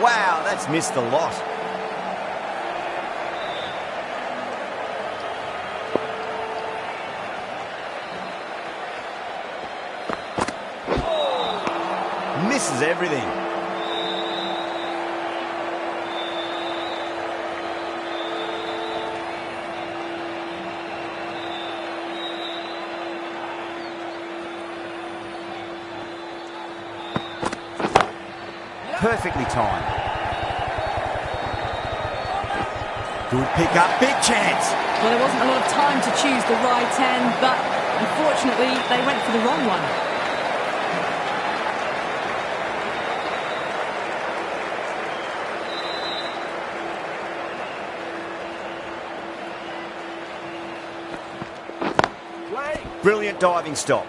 Wow, that's missed a lot. Misses everything. Perfectly timed. Good pick up, big chance. Well, there wasn't a lot of time to choose the right end, but unfortunately they went for the wrong one. Brilliant diving stop.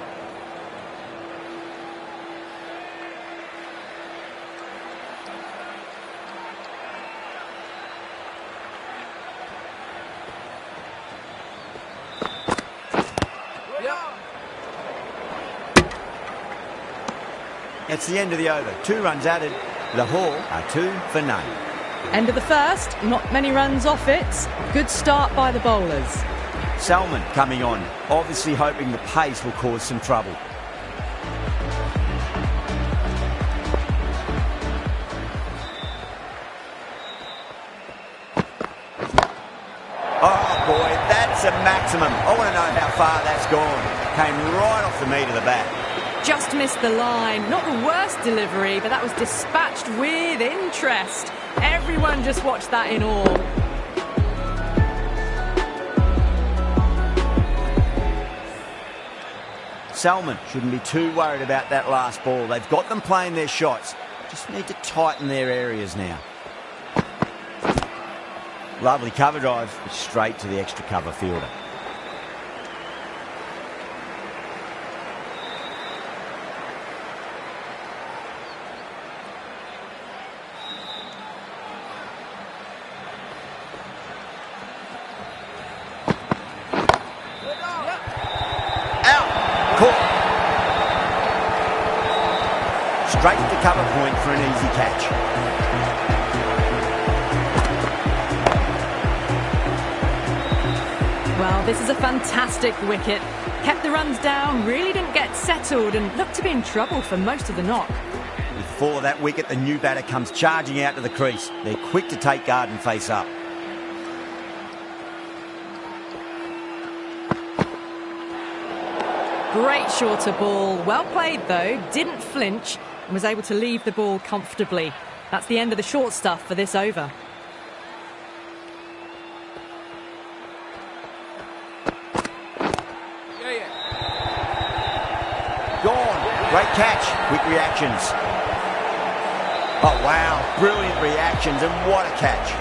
It's the end of the over. 2 runs added. Lahore are 2 for none. End of the first, not many runs off it. Good start by the bowlers. Zalmi coming on, obviously hoping the pace will cause some trouble. Oh boy, that's a maximum. I want to know how far that's gone. Came right off the meat of the bat. Just missed the line. Not the worst delivery, but that was dispatched with interest. Everyone just watched that in awe. Zalmi shouldn't be too worried about that last ball. They've got them playing their shots. Just need to tighten their areas now. Lovely cover drive, straight to the extra cover fielder. Straight to cover point for an easy catch. Well, this is a fantastic wicket. Kept the runs down, really didn't get settled and looked to be in trouble for most of the knock. Before that wicket, the new batter comes charging out to the crease. They're quick to take guard and face up. Great shorter ball. Well played though, didn't flinch and was able to leave the ball comfortably. That's the end of the short stuff for this over. Gone. Great catch. Quick reactions. Oh wow, brilliant reactions and what a catch.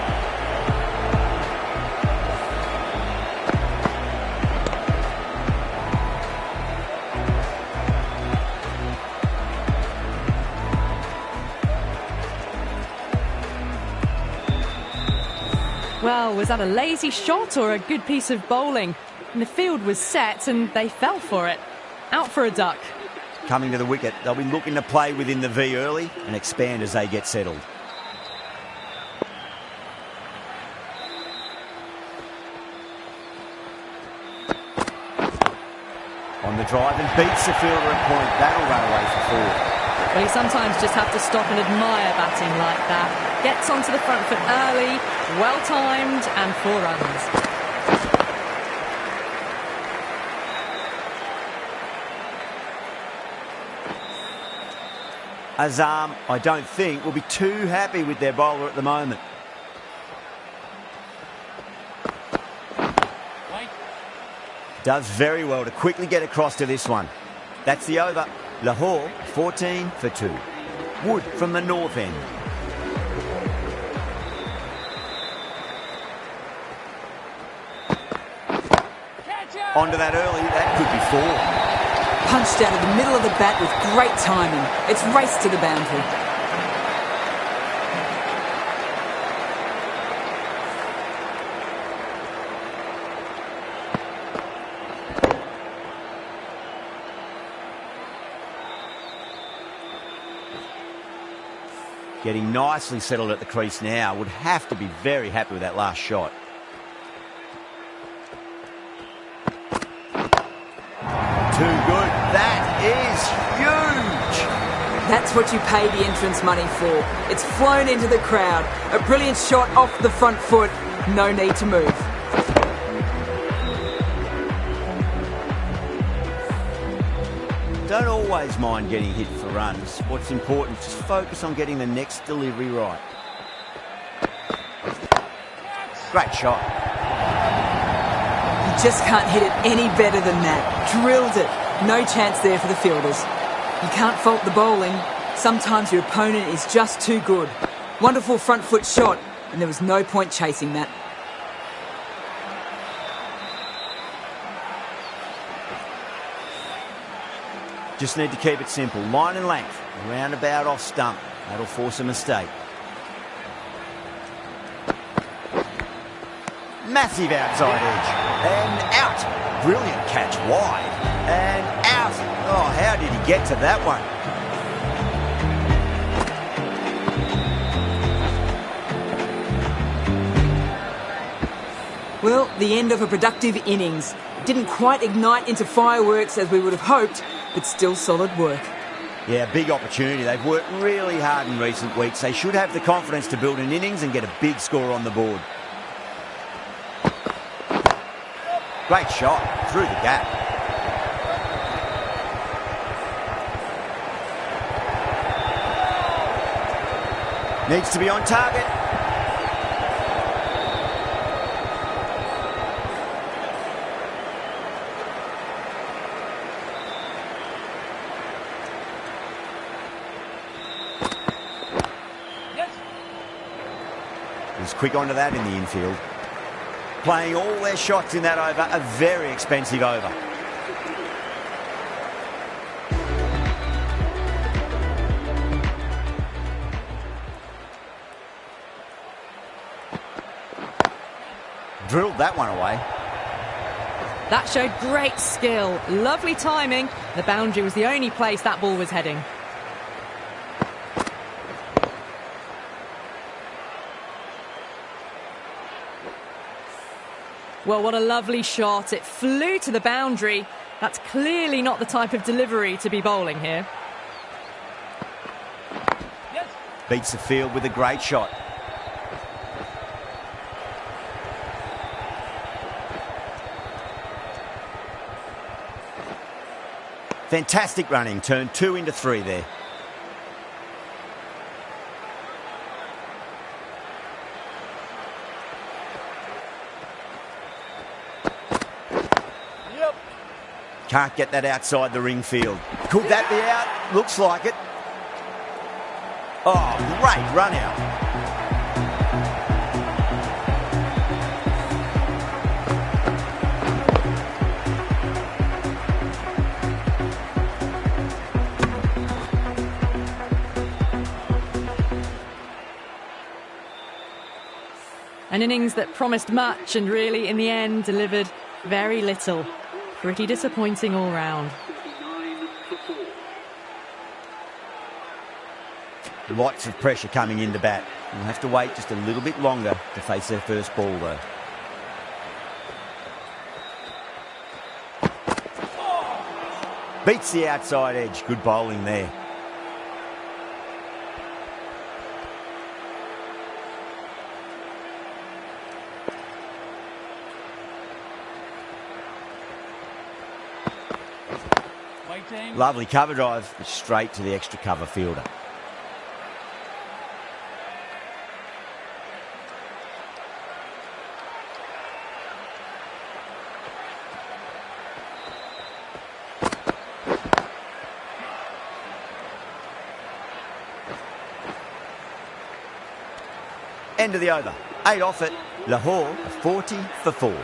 Well, was that a lazy shot or a good piece of bowling? And the field was set and they fell for it. Out for a duck. Coming to the wicket, they'll be looking to play within the V early and expand as they get settled. On the drive and beats the fielder at point. That'll run away for 4. Well, you sometimes just have to stop and admire batting like that. Gets onto the front foot early, well-timed, and 4 runs. Azam, I don't think, will be too happy with their bowler at the moment. Does very well to quickly get across to this one. That's the over. Lahore, 14 for 2. Wood from the north end. Onto that early, that could be 4. Punched out of the middle of the bat with great timing. It's raced to the boundary. Getting nicely settled at the crease now. Would have to be very happy with that last shot. Too good. That is huge. That's what you pay the entrance money for. It's flown into the crowd. A brilliant shot off the front foot. No need to move. Don't always mind getting hit for runs. What's important is focus on getting the next delivery right. Great shot. You just can't hit it any better than that. Drilled it. No chance there for the fielders. You can't fault the bowling. Sometimes your opponent is just too good. Wonderful front foot shot, and there was no point chasing that. Just need to keep it simple. Line and length. Roundabout off stump. That'll force a mistake. Massive outside edge. And out. Brilliant catch wide. And out. Oh, how did he get to that one? Well, the end of a productive innings. Didn't quite ignite into fireworks as we would have hoped, but still solid work. Yeah, big opportunity. They've worked really hard in recent weeks. They should have the confidence to build an innings and get a big score on the board. Great shot through the gap. Needs to be on target. He's quick onto that in the infield. Playing all their shots in that over, a very expensive over. Drilled that one away. That showed great skill. Lovely timing. The boundary was the only place that ball was heading. Well, what a lovely shot. It flew to the boundary. That's clearly not the type of delivery to be bowling here. Yes. Beats the field with a great shot. Fantastic running. Turned 2 into 3 there. Can't get that outside the ring field. Could that be out? Looks like it. Oh, great run out. An innings that promised much and really, in the end, delivered very little. Pretty disappointing all round. Lots of pressure coming into bat. We'll have to wait just a little bit longer to face their first ball, though. Beats the outside edge. Good bowling there. Lovely cover drive, straight to the extra cover fielder. End of the over. 8 off it. Lahore 40 for 4.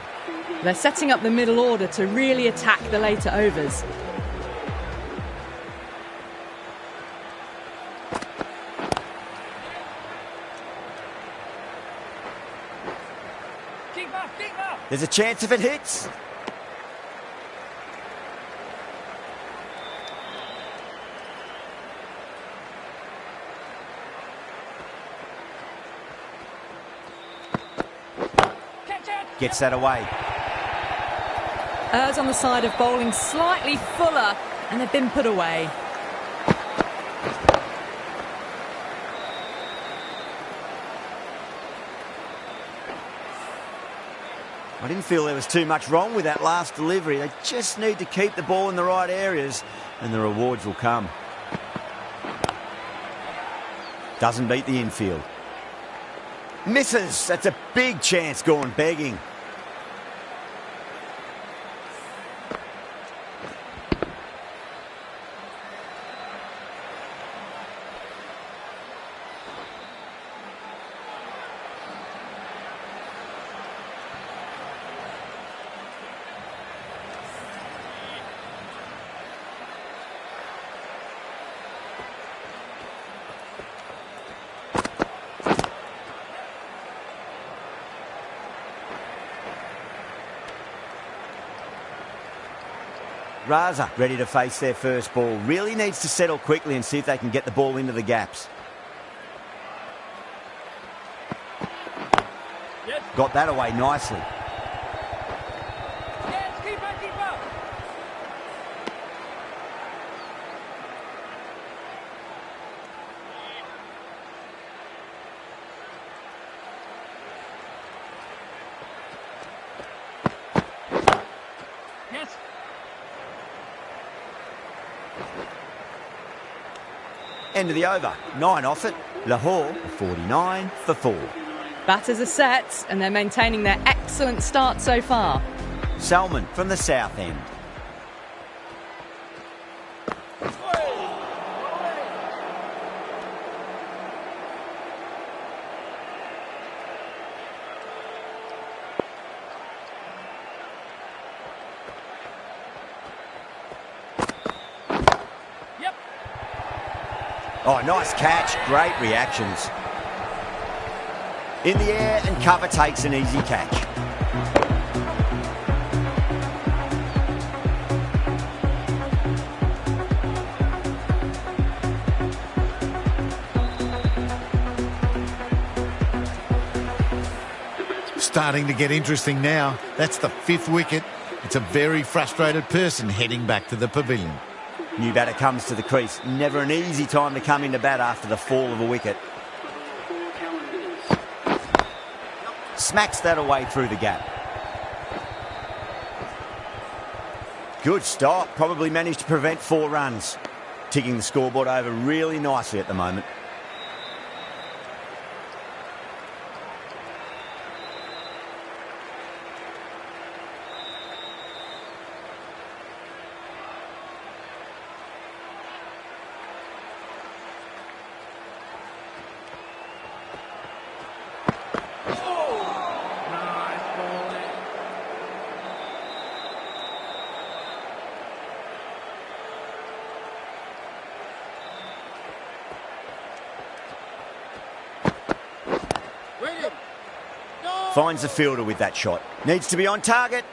They're setting up the middle order to really attack the later overs. There's a chance if it hits. gets that away. Errs on the side of bowling slightly fuller, and they've been put away. I didn't feel there was too much wrong with that last delivery. They just need to keep the ball in the right areas and the rewards will come. Doesn't beat the infield. Misses. That's a big chance gone begging. Raza ready to face their first ball. Really needs to settle quickly and see if they can get the ball into the gaps. Yes. Got that away nicely. Yes, keep up. Yes. End of the over. 9 off it. Lahore 49 for 4. Batters are set, and they're maintaining their excellent start so far. Salman from the south end. Oh, nice catch. Great reactions. In the air and cover takes an easy catch. Starting to get interesting now. That's the 5th wicket. It's a very frustrated person heading back to the pavilion. New batter comes to the crease. Never an easy time to come into bat after the fall of a wicket. Smacks that away through the gap. Good stop. Probably managed to prevent 4 runs. Ticking the scoreboard over really nicely at the moment. Finds the fielder with that shot. Needs to be on target.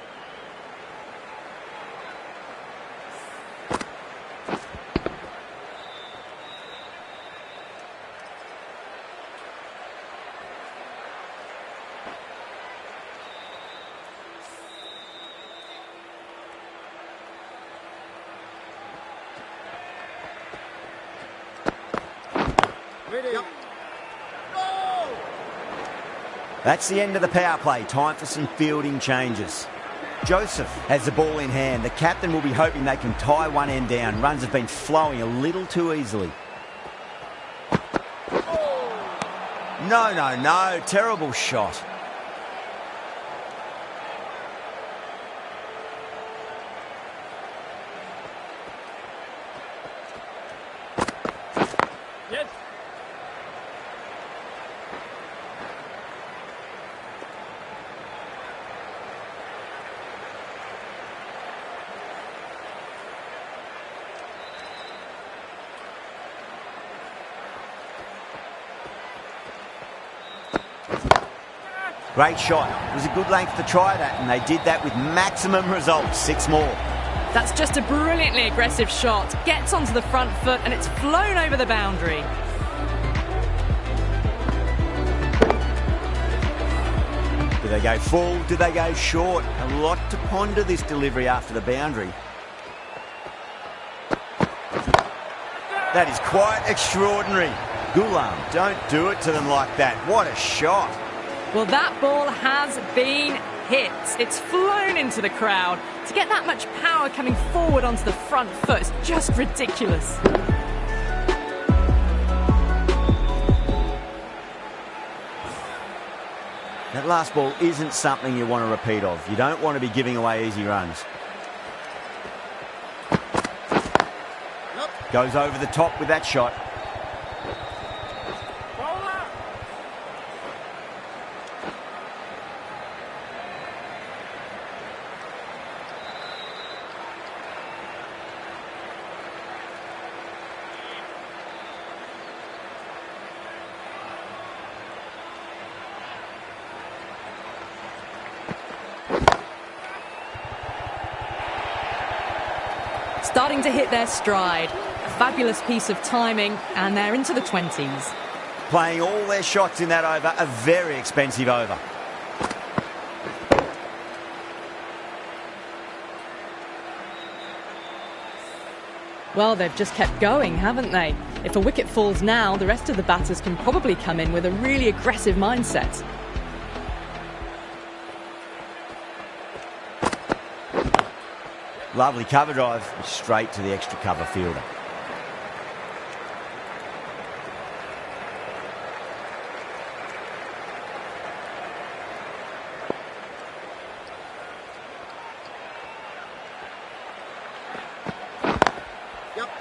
That's the end of the power play. Time for some fielding changes. Joseph has the ball in hand. The captain will be hoping they can tie one end down. Runs have been flowing a little too easily. No. Terrible shot. Yes. Great shot. It was a good length to try that, and they did that with maximum results. 6 more. That's just a brilliantly aggressive shot. Gets onto the front foot, and it's flown over the boundary. The Do they go full? Do they go short? A lot to ponder this delivery after the boundary. That is quite extraordinary. Ghulam, don't do it to them like that. What a shot. Well, that ball has been hit. It's flown into the crowd. To get that much power coming forward onto the front foot is just ridiculous. That last ball isn't something you want to repeat of. You don't want to be giving away easy runs. Goes over the top with that shot. Starting to hit their stride. A fabulous piece of timing, and they're into the 20s. Playing all their shots in that over, a very expensive over. Well, they've just kept going, haven't they? If a wicket falls now, the rest of the batters can probably come in with a really aggressive mindset. Lovely cover drive, straight to the extra cover fielder.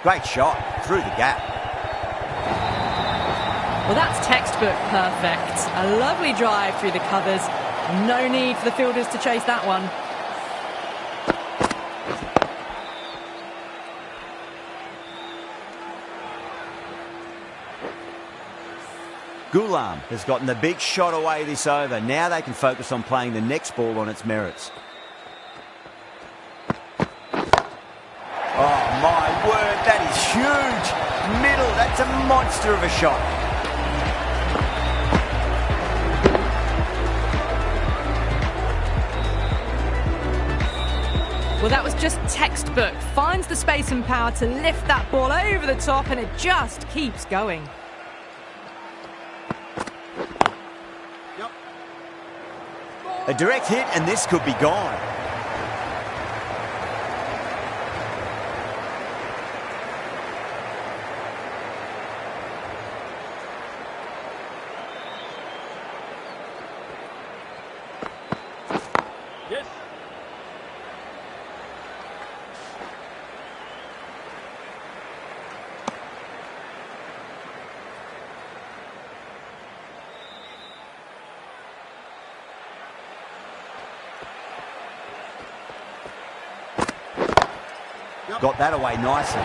Great shot, through the gap. Well, that's textbook perfect. A lovely drive through the covers. No need for the fielders to chase that one. Ghulam has gotten the big shot away this over. Now they can focus on playing the next ball on its merits. Oh, my word, that is huge. Middle, that's a monster of a shot. Well, that was just textbook. Finds the space and power to lift that ball over the top, and it just keeps going. A direct hit, and this could be gone. Yes. Got that away nicely.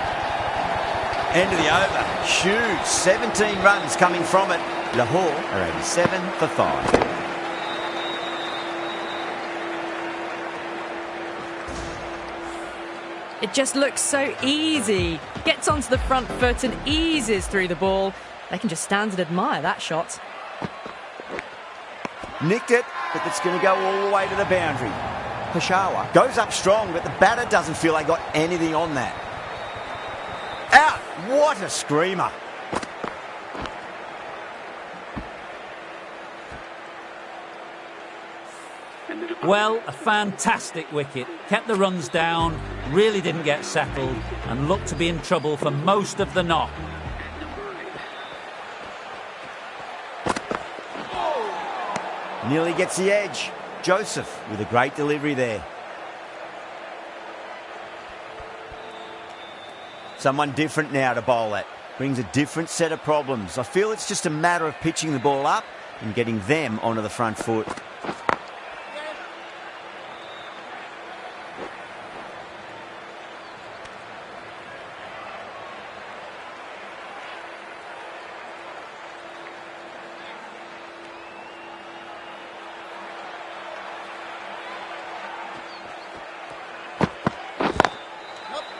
End of the over. Huge. 17 runs coming from it. Lahore are 87 for 5. It just looks so easy. Gets onto the front foot and eases through the ball. They can just stand and admire that shot. Nicked it, but it's going to go all the way to the boundary. Peshawar goes up strong, but the batter doesn't feel they got anything on that. Out! What a screamer. Well, a fantastic wicket. Kept the runs down, really didn't get settled, and looked to be in trouble for most of the knock. Nearly gets the edge. Joseph with a great delivery there. Someone different now to bowl at. Brings a different set of problems. I feel it's just a matter of pitching the ball up and getting them onto the front foot.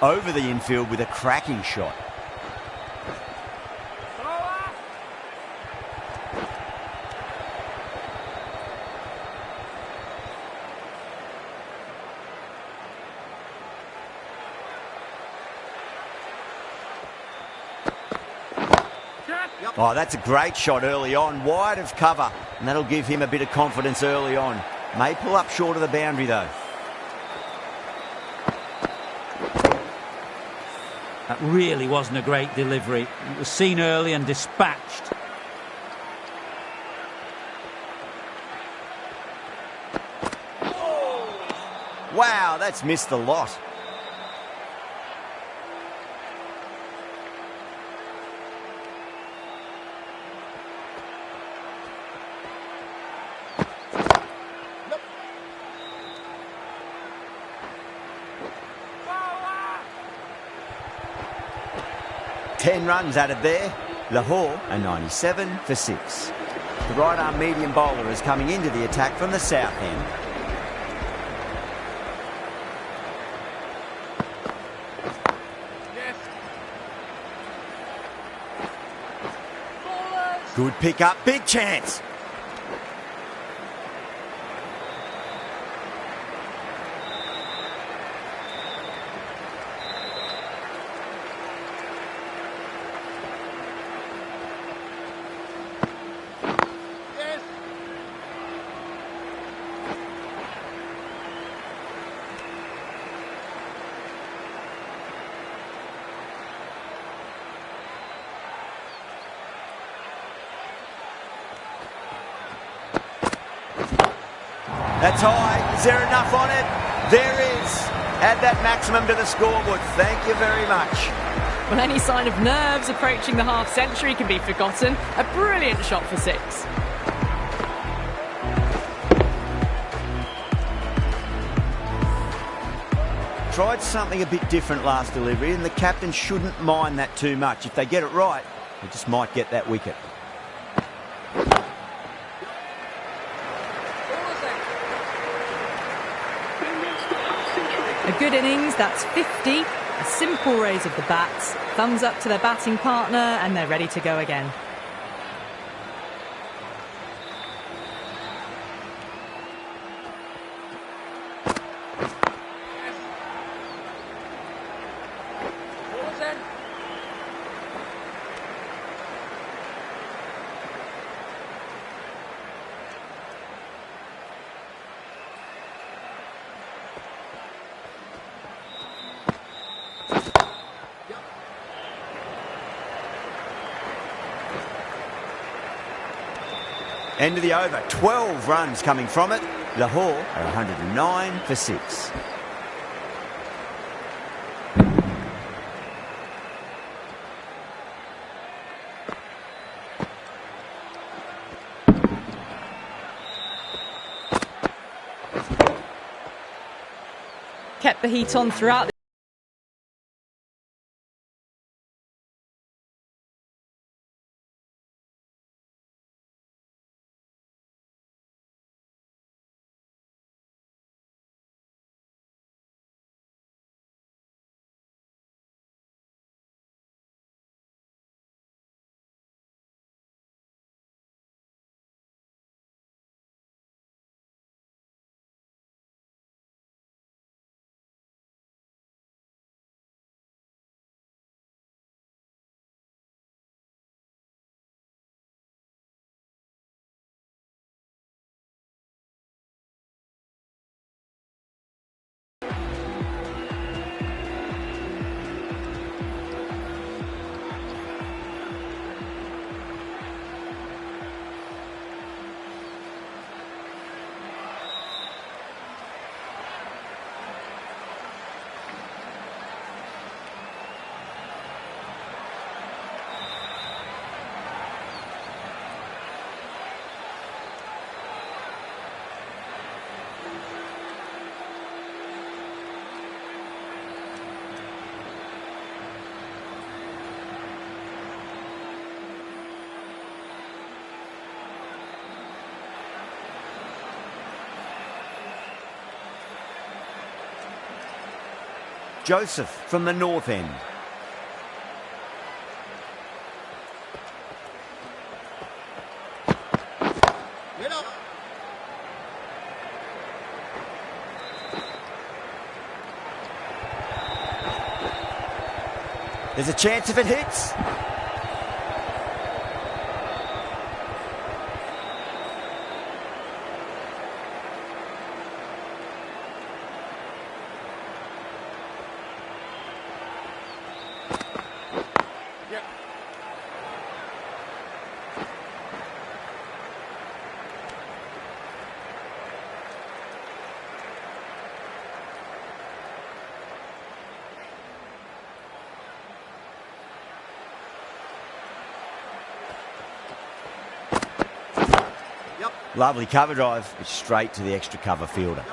Over the infield with a cracking shot. Oh, that's a great shot early on, wide of cover, and that'll give him a bit of confidence early on. May pull up short of the boundary, though. That really wasn't a great delivery. It was seen early and dispatched. Wow, that's missed the lot. Ten runs added there. Lahore are 97 for 6. The right-arm medium bowler is coming into the attack from the south end. Good pick up, big chance. Yes. 'That's high. Is there enough on it? There is. Add that maximum to the scoreboard. Thank you very much. Well, any sign of nerves approaching the half-century can be forgotten. A brilliant shot for 6. Tried something a bit different last delivery, and the captain shouldn't mind that too much. If they get it right, they just might get that wicket. A good innings, that's 50. A simple raise of the bats. Thumbs up to their batting partner, and they're ready to go again. End of the over. 12 runs coming from it. Lahore are 109 for 6. Kept the heat on throughout. Joseph from the north end. There's a chance if it hits. Yep. Lovely cover drive. It's straight to the extra cover fielder.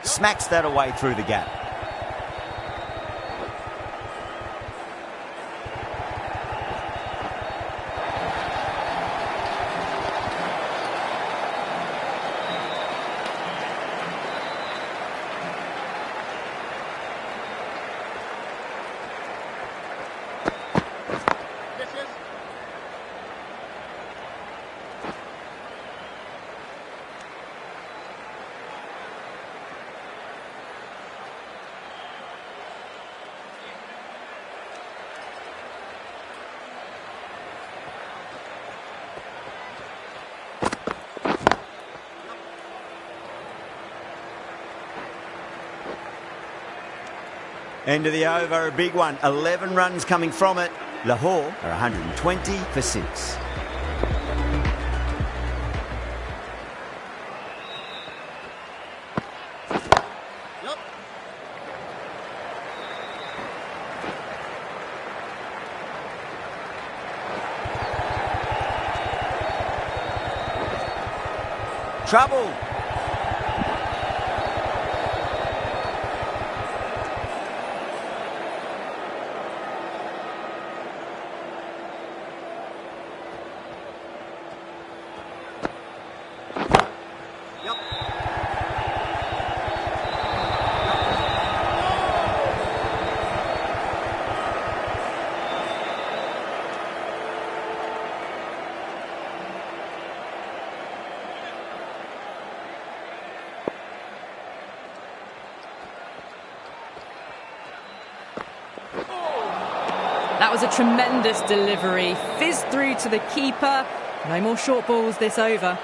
Smacks that away through the gap. End of the over, a big one. 11 runs coming from it. Lahore are 120 for 6. Trouble. That was a tremendous delivery. Fizzed through to the keeper. No more short balls this over.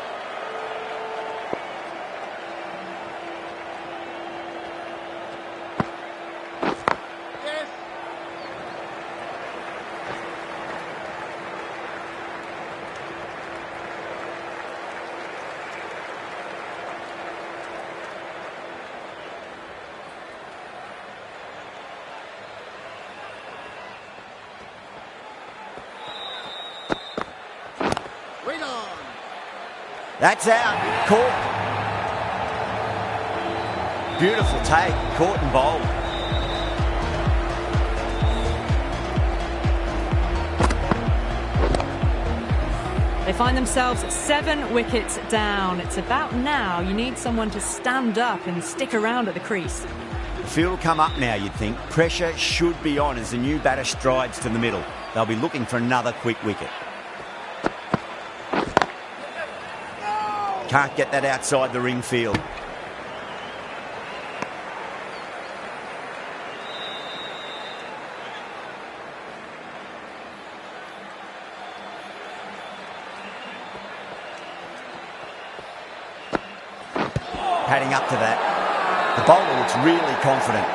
That's out. Caught. Beautiful take. Caught and bowled. They find themselves 7 wickets down. It's about now you need someone to stand up and stick around at the crease. The field will come up now, you'd think. Pressure should be on as the new batter strides to the middle. They'll be looking for another quick wicket. Can't get that outside the ring field. Padding up to that. The bowler looks really confident.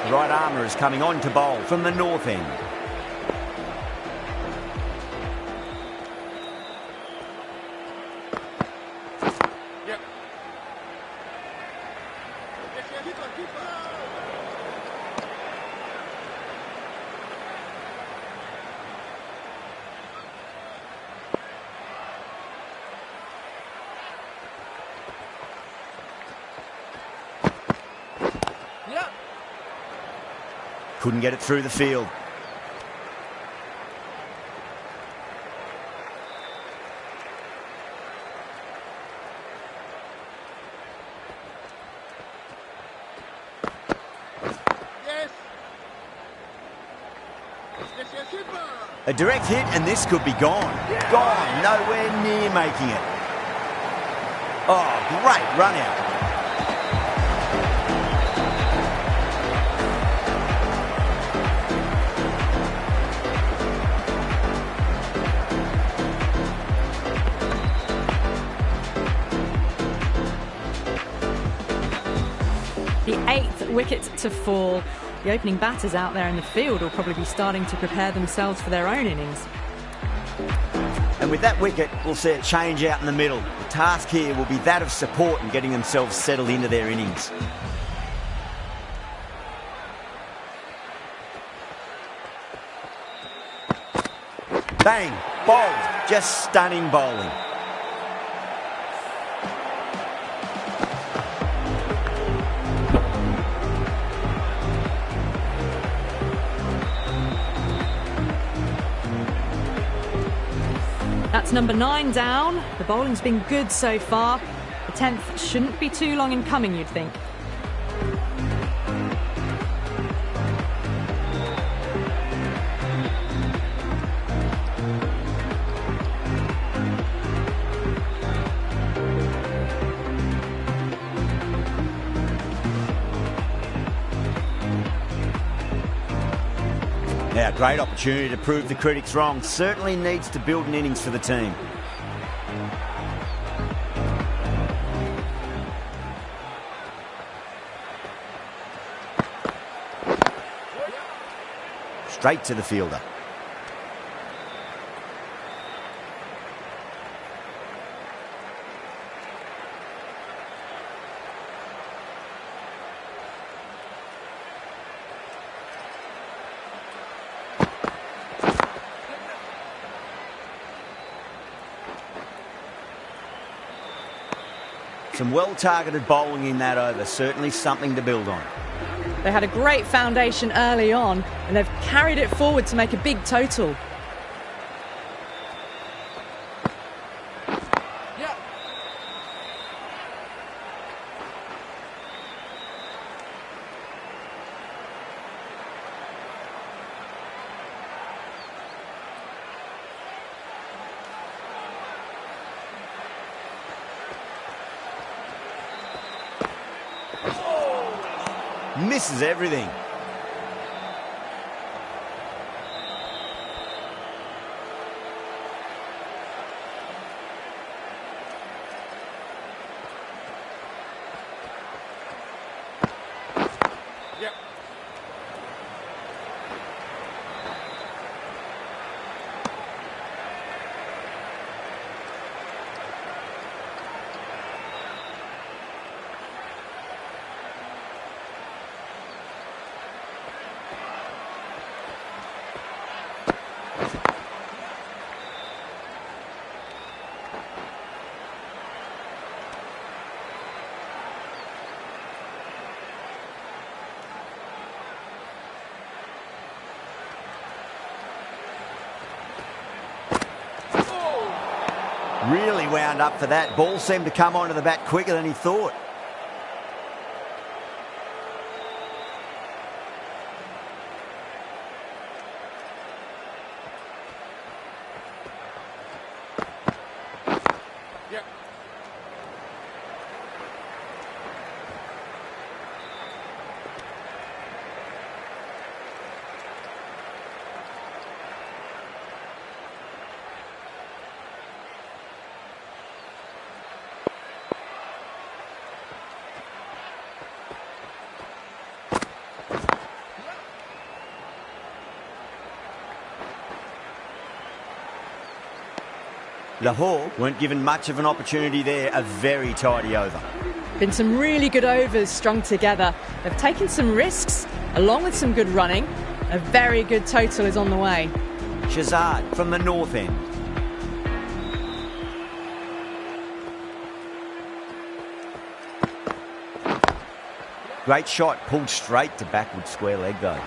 The right armour is coming on to bowl from the north end. Couldn't get it through the field. A direct hit and this could be gone. Gone, nowhere near making it. Oh, great run out. The 8th wicket to fall. The opening batters out there in the field will probably be starting to prepare themselves for their own innings. And with that wicket, we'll see a change out in the middle. The task here will be that of support and getting themselves settled into their innings. Bang! Bowled. Just stunning bowling. That's number 9 down. The bowling's been good so far. The 10th shouldn't be too long in coming, you'd think. Now, great opportunity to prove the critics wrong. Certainly needs to build an innings for the team. Straight to the fielder. Some well-targeted bowling in that over, certainly something to build on. They had a great foundation early on, and they've carried it forward to make a big total. Misses everything. Really wound up for that. Ball seemed to come onto the bat quicker than he thought. Lahore weren't given much of an opportunity there. A very tidy over. Been some really good overs strung together. They've taken some risks, along with some good running. A very good total is on the way. Shazad from the north end. Great shot, pulled straight to backward square leg though.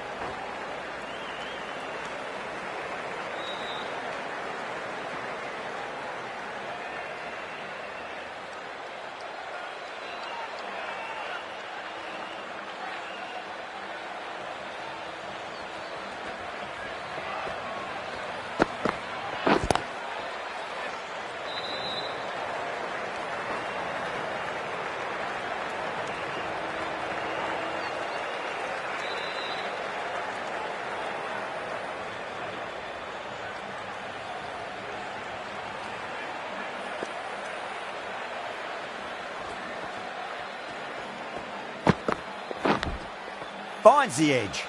Finds the edge.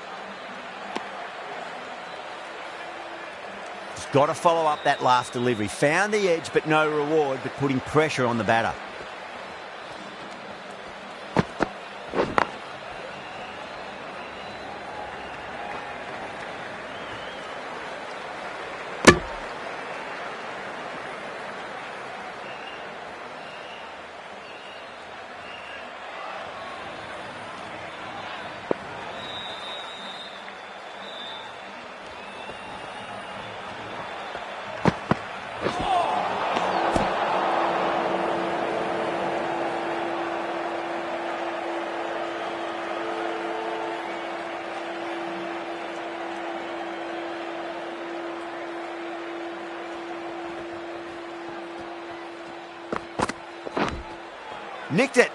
Just got to follow up that last delivery. Found the edge, but no reward, but putting pressure on the batter. Nicked it.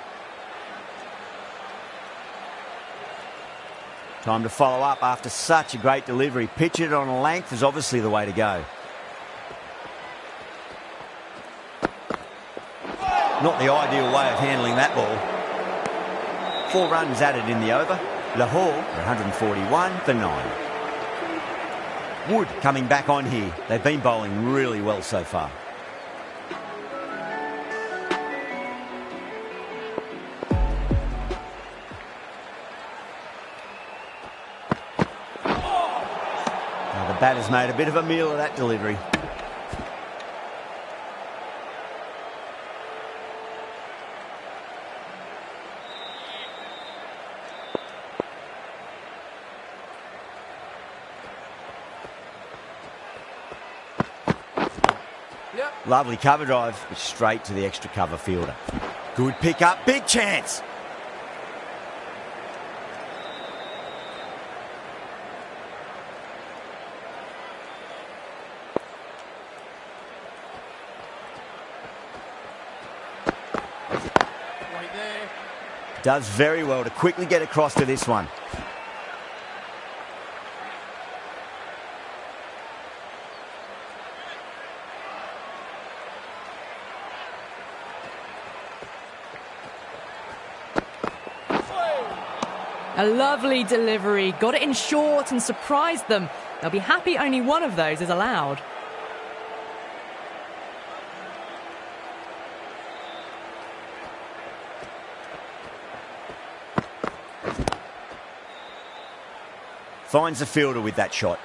Time to follow up after such a great delivery. Pitch it on a length is obviously the way to go. Not the ideal way of handling that ball. 4 runs added in the over. Lahore are 141 for 9. Wood coming back on here. They've been bowling really well so far. The batter's made a bit of a meal of that delivery. Yep. Lovely cover drive, but straight to the extra cover fielder. Good pick up, big chance. Does very well to quickly get across to this one. A lovely delivery. Got it in short and surprised them. They'll be happy only one of those is allowed. Finds the fielder with that shot.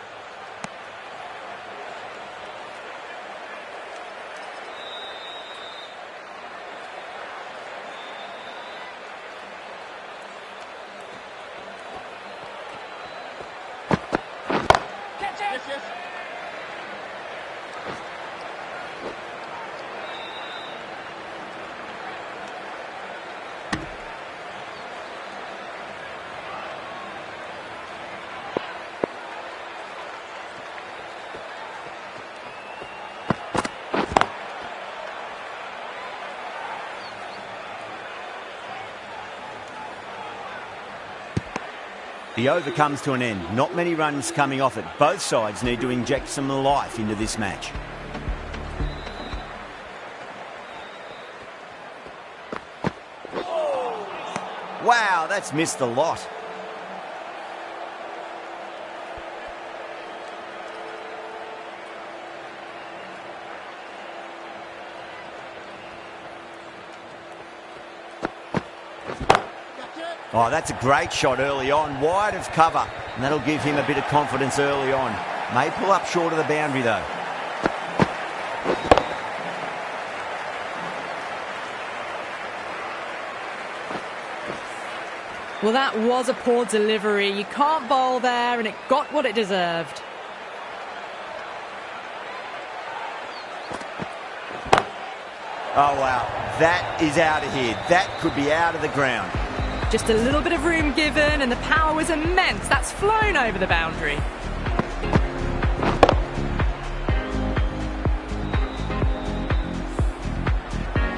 The over comes to an end. Not many runs coming off it. Both sides need to inject some life into this match. Wow, that's missed a lot. Oh, that's a great shot early on, wide of cover, and that'll give him a bit of confidence early on. May pull up short of the boundary though. Well, that was a poor delivery. You can't bowl there, and it got what it deserved. Oh, wow. That is out of here. That could be out of the ground. Just a little bit of room given, and the power was immense. That's flown over the boundary.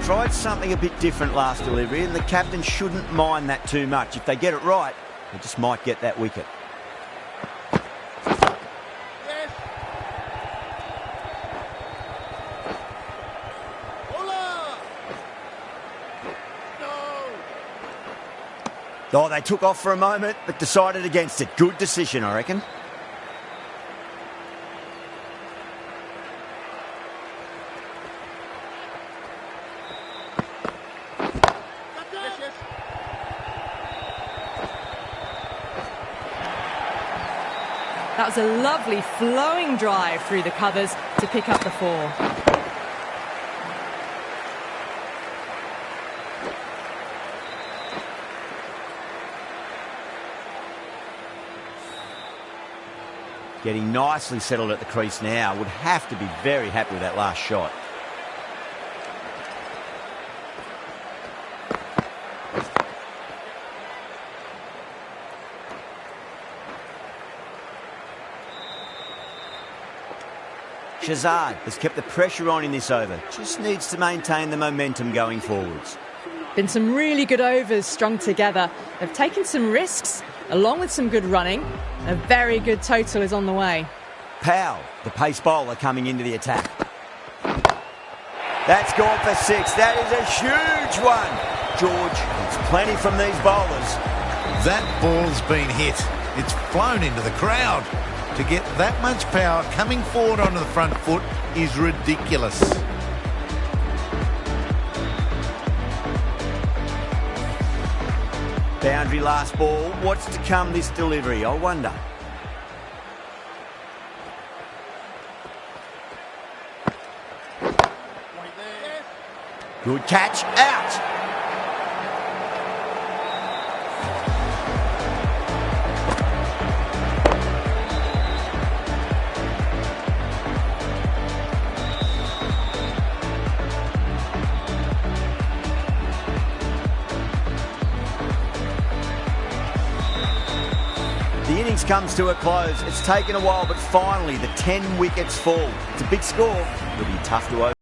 Tried something a bit different last delivery, and the captain shouldn't mind that too much. If they get it right, they just might get that wicket. Oh, they took off for a moment, but decided against it. Good decision, I reckon. That was a lovely flowing drive through the covers to pick up the 4. Getting nicely settled at the crease now. Would have to be very happy with that last shot. Shazad has kept the pressure on in this over. Just needs to maintain the momentum going forwards. Been some really good overs strung together. They've taken some risks, along with some good running. A very good total is on the way. Powell, the pace bowler, coming into the attack. That's gone for 6. That is a huge one. George, it's plenty from these bowlers. That ball's been hit. It's flown into the crowd. To get that much power coming forward onto the front foot is ridiculous. Boundary last ball. What's to come this delivery, I wonder. Good catch, out. The innings comes to a close. It's taken a while, but finally the 10 wickets fall. It's a big score. It'll be tough to over.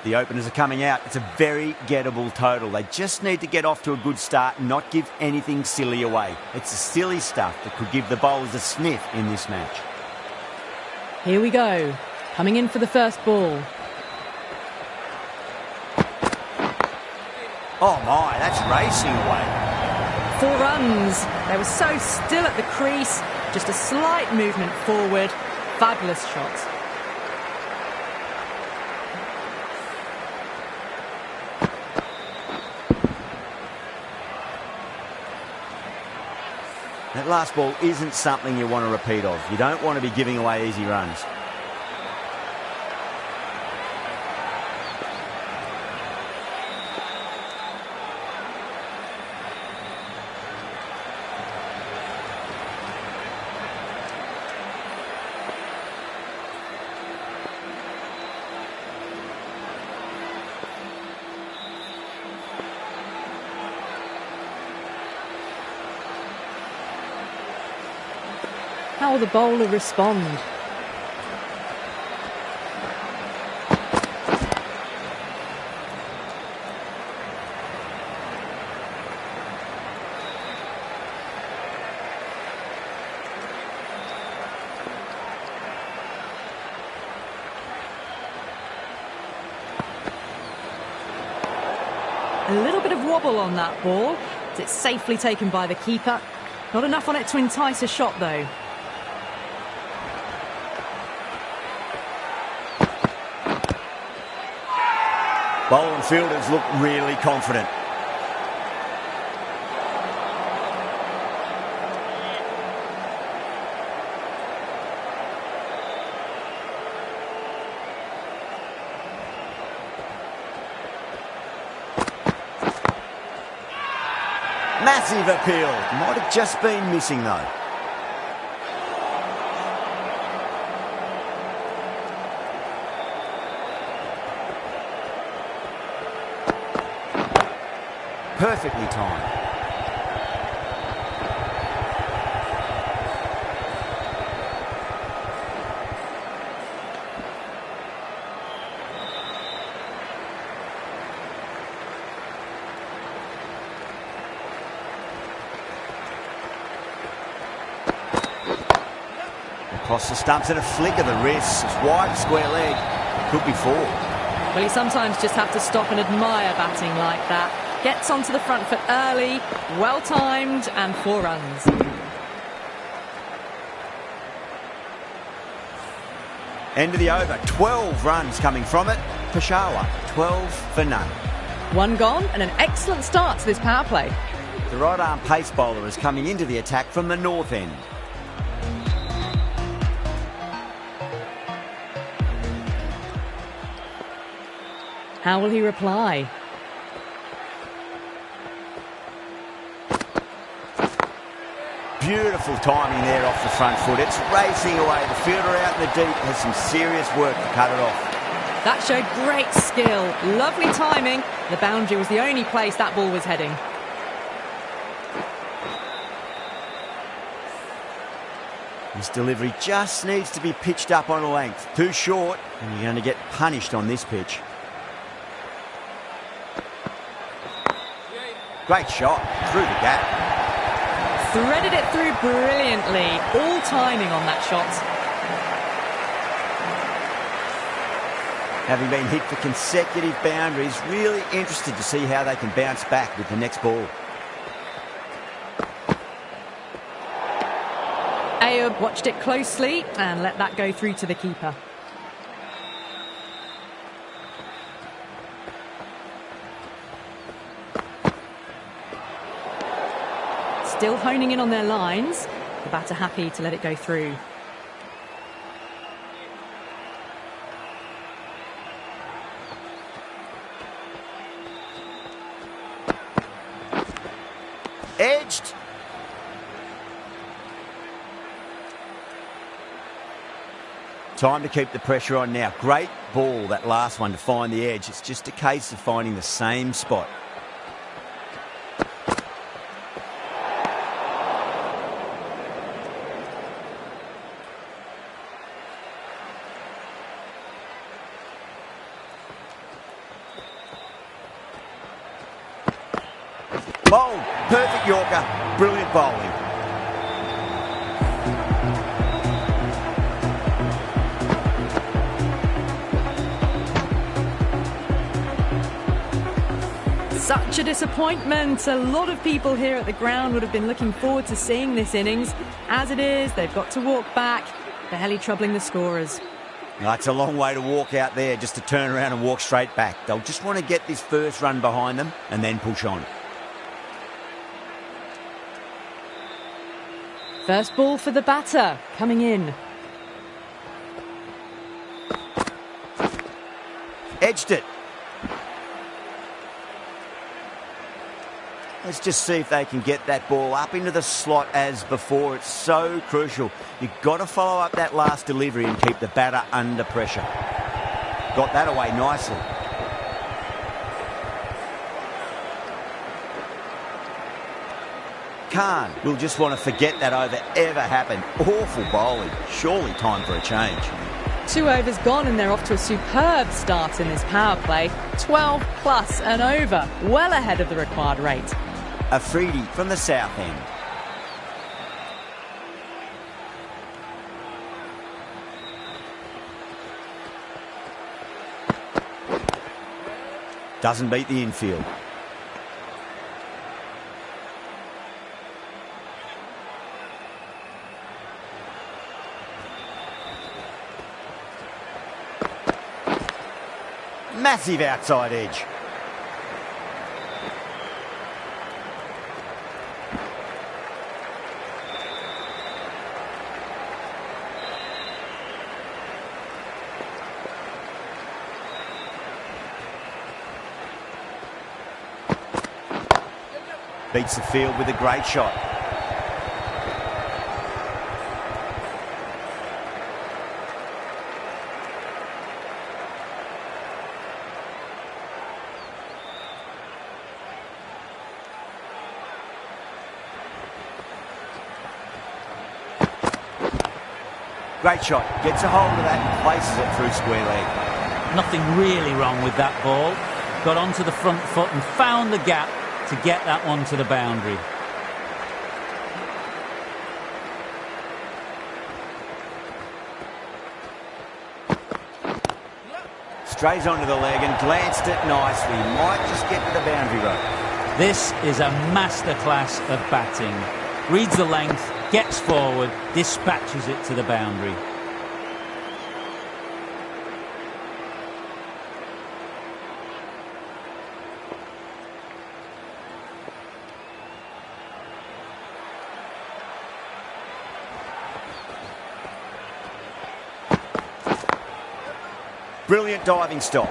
The openers are coming out. It's a very gettable total. They just need to get off to a good start and not give anything silly away. It's the silly stuff that could give the bowlers a sniff in this match. Here we go. Coming in for the first ball. Oh my, that's racing away. 4 runs. They were so still at the crease. Just a slight movement forward. Fabulous shot. That last ball isn't something you want to repeat of. You don't want to be giving away easy runs. How will the bowler respond? A little bit of wobble on that ball. It's safely taken by the keeper. Not enough on it to entice a shot, though. Bowler and fielders look really confident. Massive appeal. Might have just been missing, though. Perfectly timed. Across the stumps and a flick of the wrist. It's wide, square leg. Could be 4. Well, you sometimes just have to stop and admire batting like that. Gets onto the front foot early, well timed, and 4 runs. End of the over. 12 runs coming from it. Peshawar, 12 for none. 1 gone, and an excellent start to this power play. The right-arm pace bowler is coming into the attack from the north end. How will he reply? Beautiful timing there off the front foot. It's racing away. The fielder out in the deep has some serious work to cut it off. That showed great skill. Lovely timing. The boundary was the only place that ball was heading. This delivery just needs to be pitched up on a length. Too short, and you're going to get punished on this pitch. Great shot through the gap. Threaded it through brilliantly. All timing on that shot. Having been hit for consecutive boundaries, really interested to see how they can bounce back with the next ball. Ayub watched it closely and let that go through to the keeper. Still honing in on their lines. The batter happy to let it go through. Edged. Time to keep the pressure on now. Great ball, that last one, to find the edge. It's just a case of finding the same spot. Bowled. Perfect Yorker. Brilliant bowling. Such a disappointment. A lot of people here at the ground would have been looking forward to seeing this innings. As it is, they've got to walk back, barely troubling the scorers. It's a long way to walk out there just to turn around and walk straight back. They'll just want to get this first run behind them and then push on. First ball for the batter, coming in. Edged it. Let's just see if they can get that ball up into the slot as before. It's so crucial. You've got to follow up that last delivery and keep the batter under pressure. Got that away nicely. Khan will just want to forget that over ever happened. Awful bowling. Surely time for a change. 2 overs gone and they're off to a superb start in this power play. 12 plus and over, well ahead of the required rate. Afridi from the south end. Doesn't beat the infield. Massive outside edge. Beats the field with a great shot. Great shot. Gets a hold of that and places it through square leg. Nothing really wrong with that ball. Got onto the front foot and found the gap to get that one to the boundary. Strays onto the leg and glanced it nicely. Might just get to the boundary rope. This is a masterclass of batting. Reads the length, gets forward, dispatches it to the boundary. Brilliant diving stop.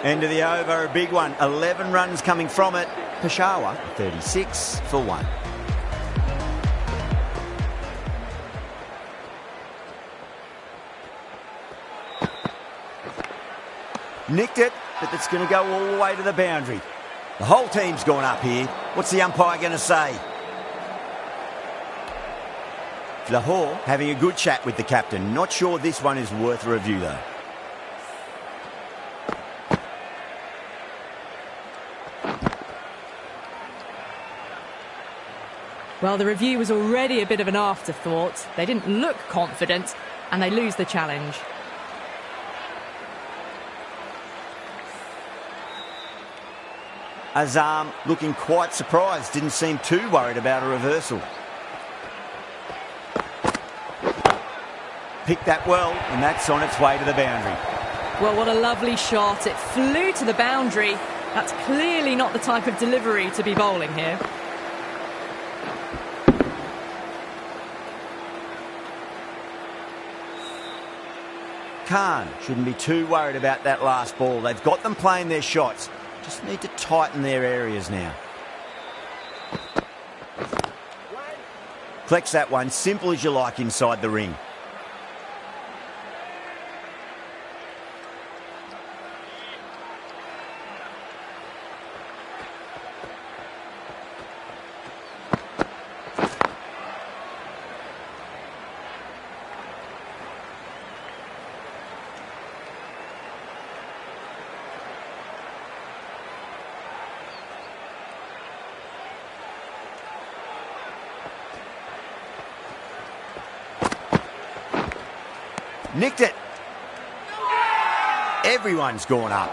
End of the over, a big one. 11 runs coming from it. Peshawar, 36 for 1. Nicked it, but it's going to go all the way to the boundary. The whole team's gone up here. What's the umpire going to say? Lahore having a good chat with the captain. Not sure this one is worth a review though. Well, the review was already a bit of an afterthought. They didn't look confident and they lose the challenge. Azam looking quite surprised, didn't seem too worried about a reversal. Picked that well, and that's on its way to the boundary. Well, what a lovely shot. It flew to the boundary. That's clearly not the type of delivery to be bowling here. Khan shouldn't be too worried about that last ball. They've got them playing their shots. Just need to tighten their areas now. Collects that one, simple as you like inside the ring. Nicked it. Everyone's gone up.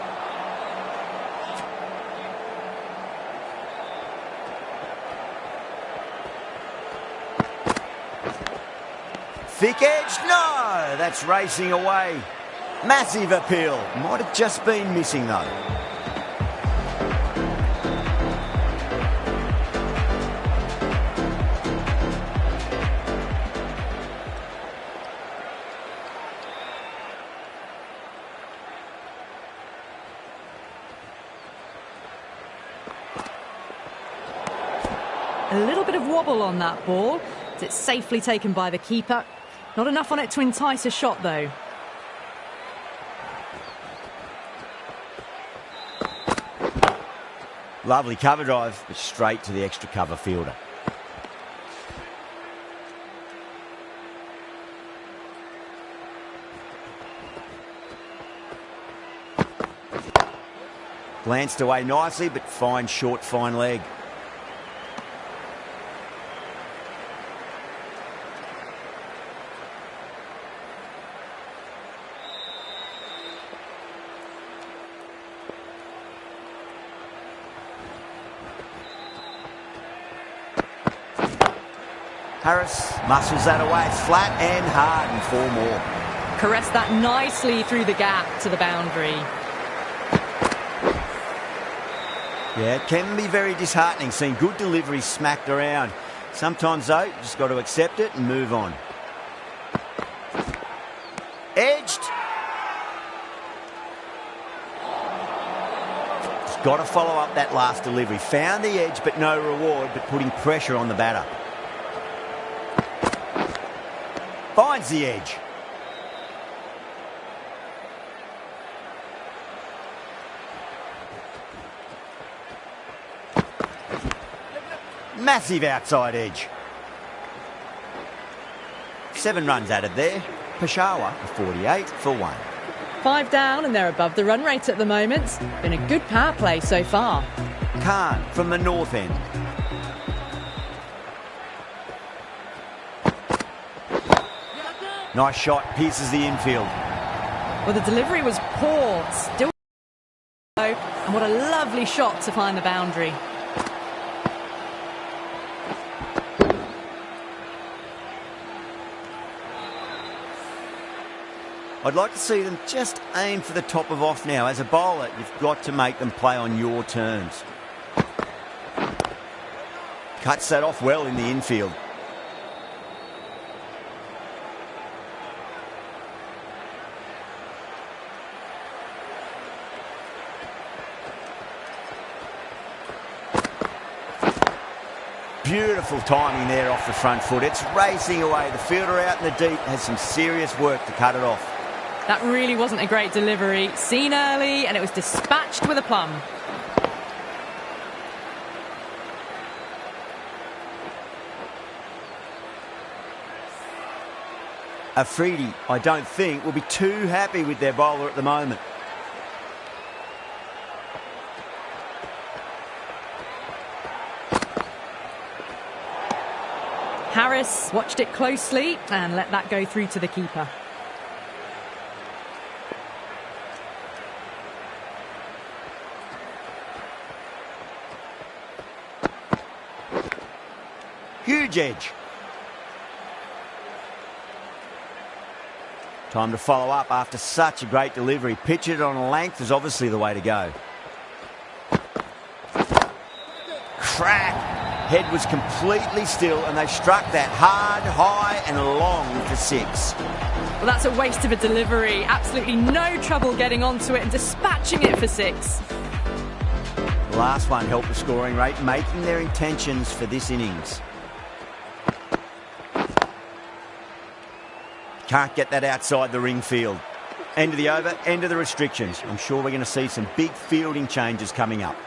Thick edge, no, that's racing away. Massive appeal. Might have just been missing though. A little bit of wobble on that ball. It's safely taken by the keeper. Not enough on it to entice a shot, though. Lovely cover drive, but straight to the extra cover fielder. Glanced away nicely, but fine short, fine leg. Harris muscles that away flat and hard and 4 more. Caressed that nicely through the gap to the boundary. Yeah, it can be very disheartening seeing good deliveries smacked around. Sometimes, though, you just got to accept it and move on. Edged. Just got to follow up that last delivery. Found the edge, but no reward, but putting pressure on the batter. Finds the edge. Massive outside edge. 7 runs added there. Peshawar 48 for 1. 5 down and they're above the run rate at the moment. Been a good power play so far. Khan from the north end. Nice shot, pierces the infield. Well, the delivery was poor, still low, and what a lovely shot to find the boundary. I'd like to see them just aim for the top of off now. As a bowler, you've got to make them play on your terms. Cuts that off well in the infield. Beautiful timing there off the front foot. It's racing away. The fielder out in the deep has some serious work to cut it off. That really wasn't a great delivery. Seen early and it was dispatched with a plum. Afridi, I don't think, will be too happy with their bowler at the moment. Harris watched it closely and let that go through to the keeper. Huge edge. Time to follow up after such a great delivery. Pitch it on a length is obviously the way to go. Crack. Head was completely still and they struck that hard, high and long for 6. Well, that's a waste of a delivery. Absolutely no trouble getting onto it and dispatching it for 6. The last one helped the scoring rate, making their intentions for this innings. Can't get that outside the ring field. End of the over, end of the restrictions. I'm sure we're going to see some big fielding changes coming up.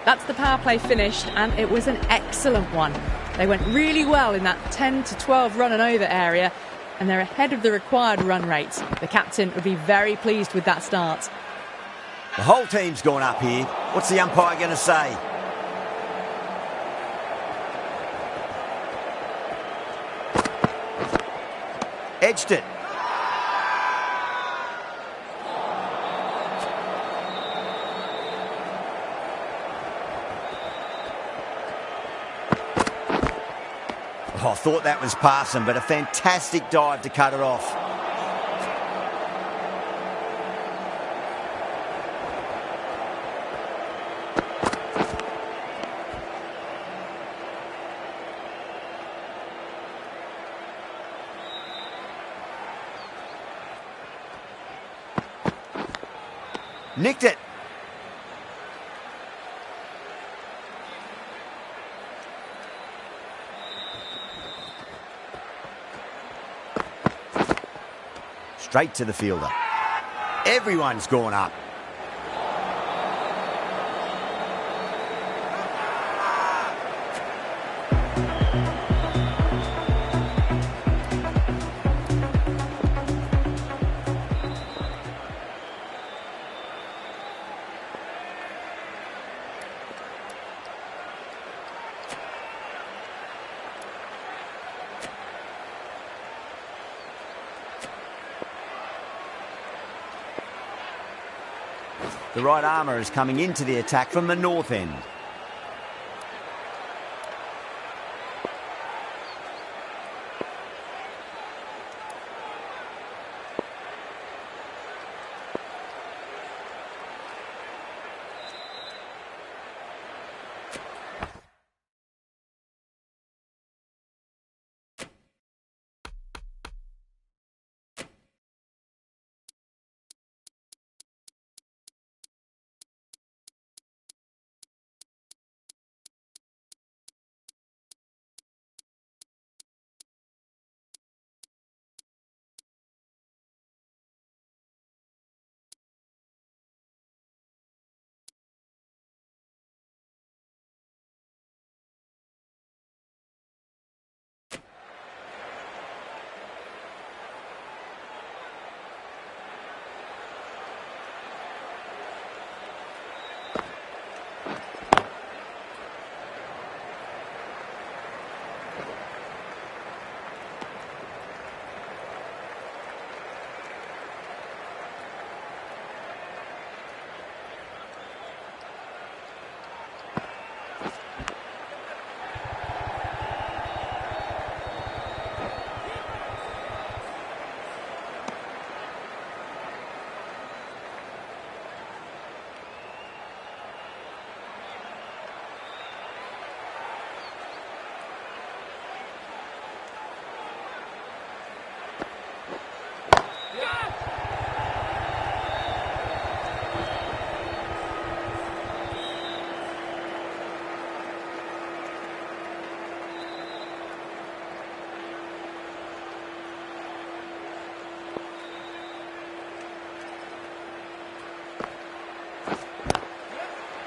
That's the power play finished, and it was an excellent one. They went really well in that 10 to 12 run and over area, and they're ahead of the required run rate. The captain would be very pleased with that start. The whole team's gone up here. What's the umpire going to say? Edged it. Oh, I thought that was passing, but a fantastic dive to cut it off. Nicked it. Straight to the fielder. Everyone's gone up. The right armour is coming into the attack from the north end.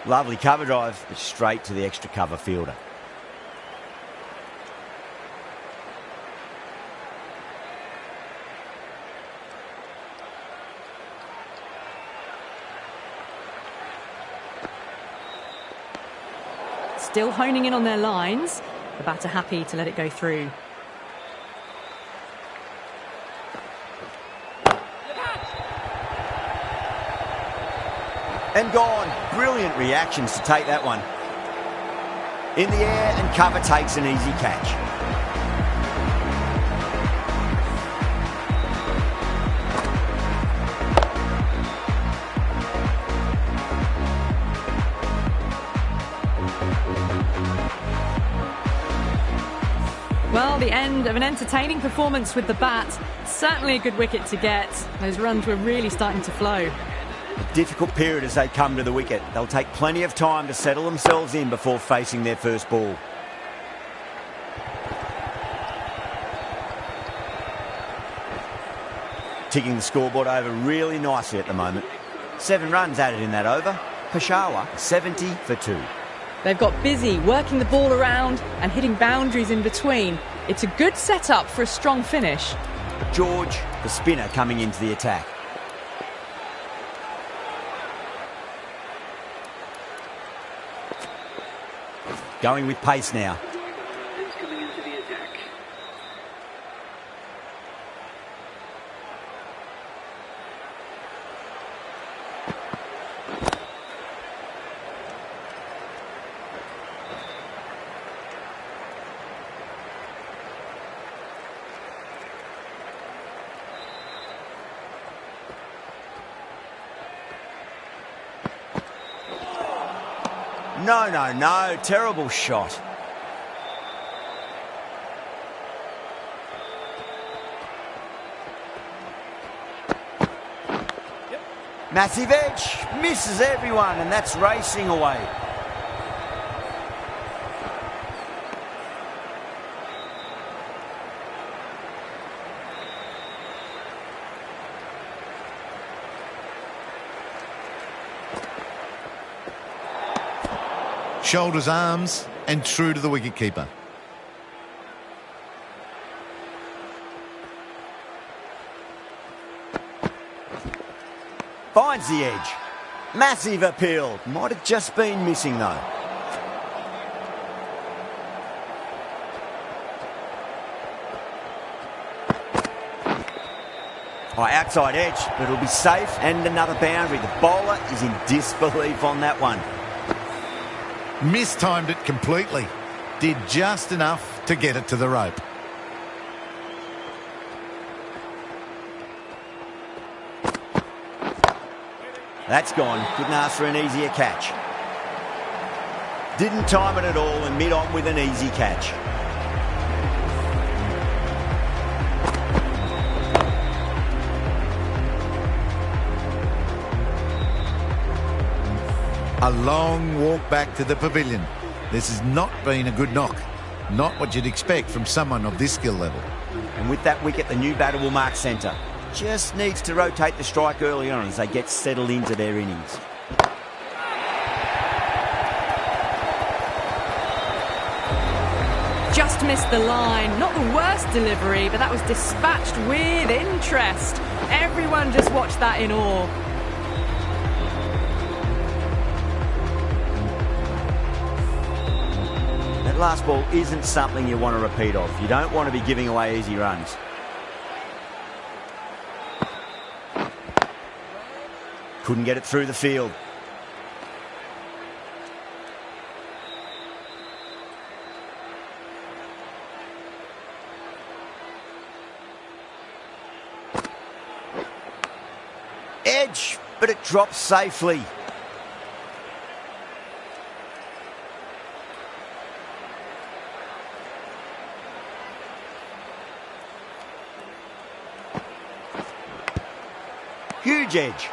Lovely cover drive, but straight to the extra cover fielder. Still honing in on their lines. The batter happy to let it go through. And gone. Brilliant reactions to take that one. In the air, and cover takes an easy catch. Well, the end of an entertaining performance with the bat. Certainly a good wicket to get. Those runs were really starting to flow. A difficult period as they come to the wicket. They'll take plenty of time to settle themselves in before facing their first ball. Ticking the scoreboard over really nicely at the moment. 7 runs added in that over. Peshawar 70 for 2. They've got busy working the ball around and hitting boundaries in between. It's a good setup for a strong finish. George, the spinner, coming into the attack. Going with pace now. Coming into the attack. No. Terrible shot. Massive edge. Misses everyone, and that's racing away. Shoulders, arms, and true to the wicketkeeper. Finds the edge. Massive appeal. Might have just been missing though. Oh, outside edge, but it'll be safe and another boundary. The bowler is in disbelief on that one. Mistimed it completely. Did just enough to get it to the rope. That's gone. Couldn't ask for an easier catch. Didn't time it at all and mid-on with an easy catch. A long walk back to the pavilion. This has not been a good knock. Not what you'd expect from someone of this skill level. And with that wicket, the new batter will mark centre. Just needs to rotate the strike early on as they get settled into their innings. Just missed the line. Not the worst delivery, but that was dispatched with interest. Everyone just watched that in awe. That last ball isn't something you want to repeat of. You don't want to be giving away easy runs. Couldn't get it through the field. Edge, but it drops safely. Huge edge.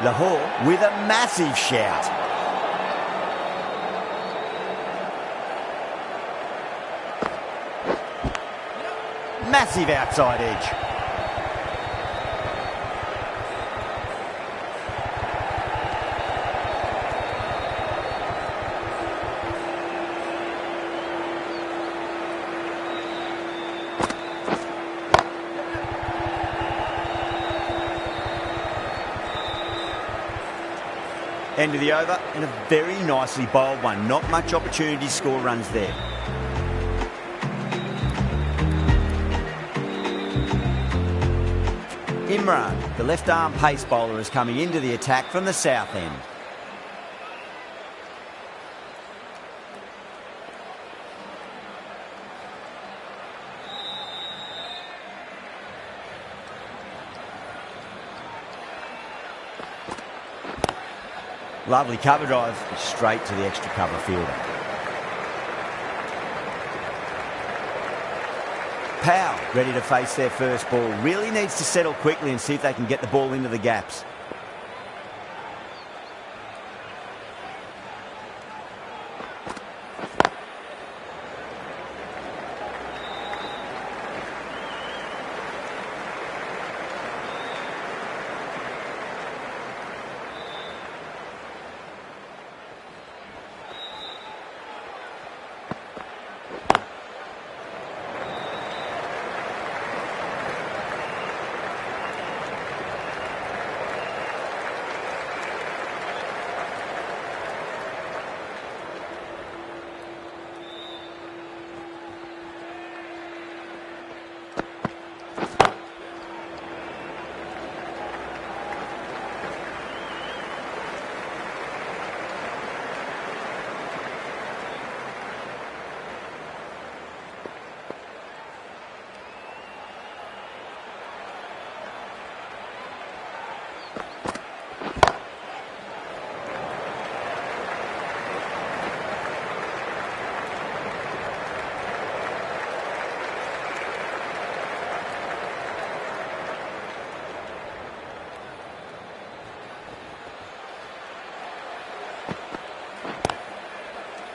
Lahore with a massive shout. Massive outside edge. End of the over, and a very nicely bowled one. Not much opportunity to score runs there. Imran, the left-arm pace bowler, is coming into the attack from the south end. Lovely cover drive, straight to the extra cover fielder. Powell ready to face their first ball. Really needs to settle quickly and see if they can get the ball into the gaps.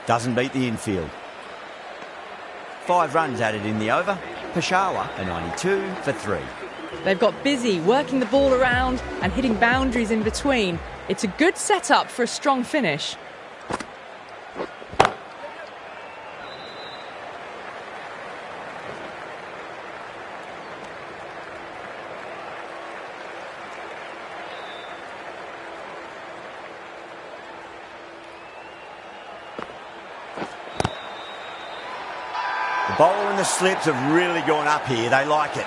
Doesn't beat the infield. 5 runs added in the over. Peshawar a 92 for 3. They've got busy working the ball around and hitting boundaries in between. It's a good setup for a strong finish. Bowler and the slips have really gone up here. They like it.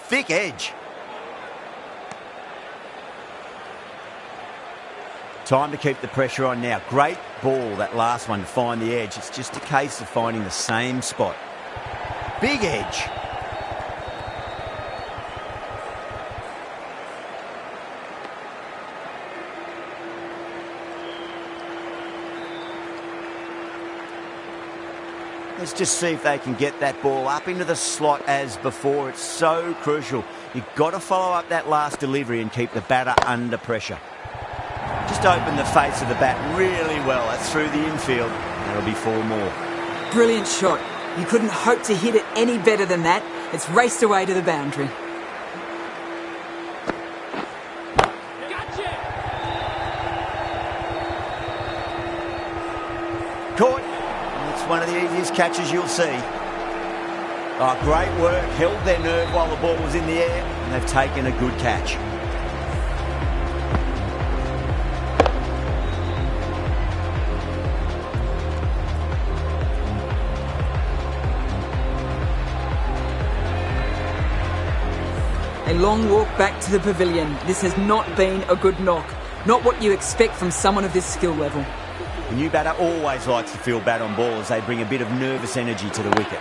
Thick edge. Time to keep the pressure on now. Great ball, that last one, to find the edge. It's just a case of finding the same spot. Big edge. Let's just see if they can get that ball up into the slot as before. It's so crucial. You've got to follow up that last delivery and keep the batter under pressure. Just open the face of the bat really well. That's through the infield. That'll be 4 more. Brilliant shot. You couldn't hope to hit it any better than that. It's raced away to the boundary. Gotcha! Caught. It's one of the easiest catches you'll see. Oh, great work. Held their nerve while the ball was in the air, and they've taken a good catch. A long walk back to the pavilion. This has not been a good knock. Not what you expect from someone of this skill level. The new batter always likes to feel bad on ball as they bring a bit of nervous energy to the wicket.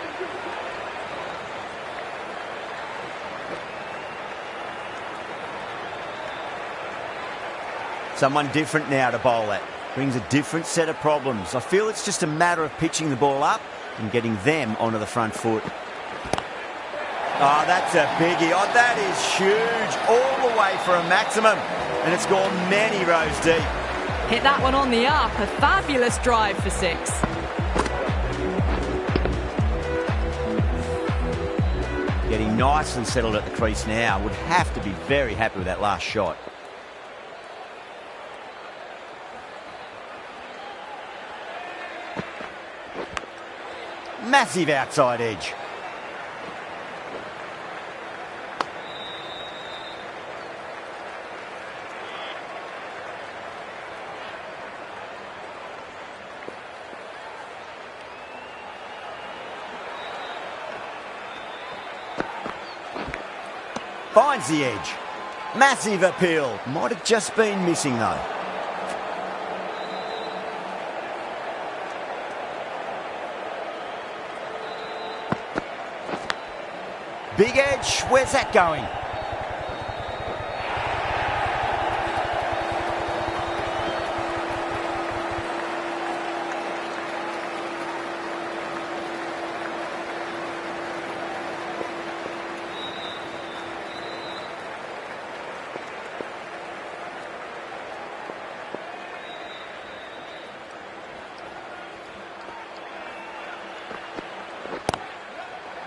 Someone different now to bowl at. Brings a different set of problems. I feel it's just a matter of pitching the ball up and getting them onto the front foot. Oh, that's a biggie. Oh, that is huge. All the way for a maximum. And it's gone many rows deep. Hit that one on the up. A fabulous drive for 6. Getting nice and settled at the crease now. Would have to be very happy with that last shot. Massive outside edge. Finds the edge. Massive appeal. Might have just been missing though. Big edge. Where's that going?